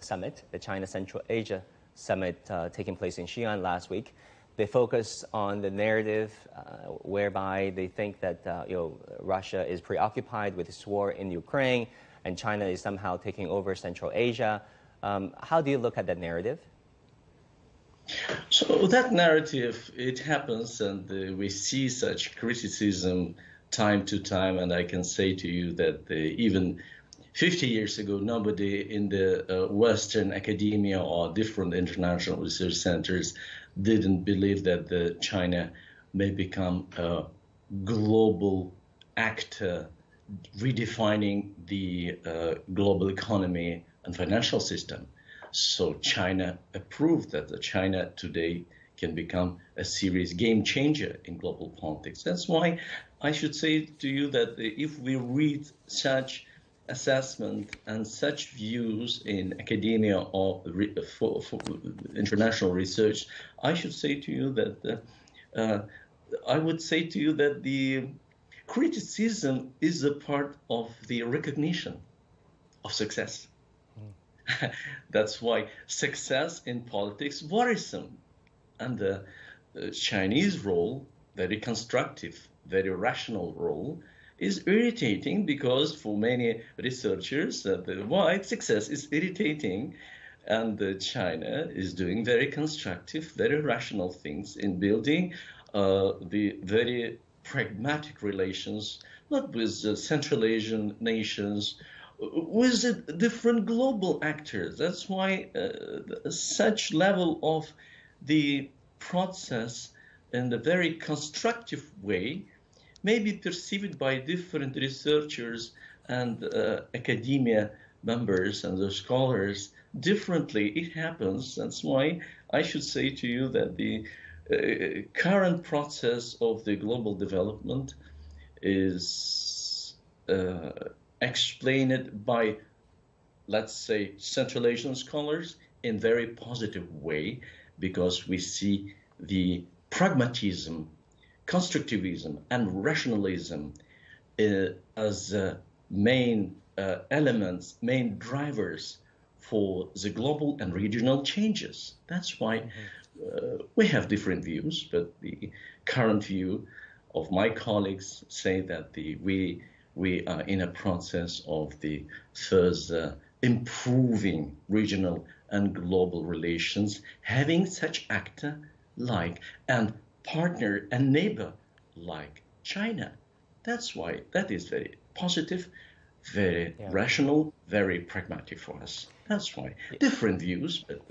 summit, the China Central Asia summit taking place in Xi'an last week. They focus on the narrative whereby they think that Russia is preoccupied with this war in Ukraine and China is somehow taking over Central Asia. How do you look at that narrative? So that narrative, it happens, and we see such criticism time to time, and I can say to you that even 50 years ago, nobody in the Western academia or different international research centers didn't believe that China may become a global actor, redefining the global economy and financial system. So China approved that China today can become a serious game changer in global politics. That's why I should say to you that if we read such assessment and such views in academia or for international research, I should say to you that I would say to you that the criticism is a part of the recognition of success. That's why success in politics worrisome, and the Chinese role, very constructive, very rational role, is irritating, because for many researchers, why success is irritating, and China is doing very constructive, very rational things in building the very pragmatic relations, not with Central Asian nations, with different global actors. That's why such level of the process in a very constructive way may be perceived by different researchers and academia members and the scholars differently. It happens. That's why I should say to you that the current process of the global development is explained by, let's say, Central Asian scholars in very positive way, because we see the pragmatism, constructivism, and rationalism as main elements, main drivers for the global and regional changes. That's why we have different views, but the current view of my colleagues say that we are in a process of the further improving regional and global relations, having such actor like and partner and neighbor like China. That's why that is very positive, very rational, very pragmatic for us. That's why different views, but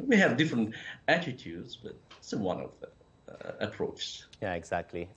we have different attitudes, but it's one of the approaches. Yeah, exactly.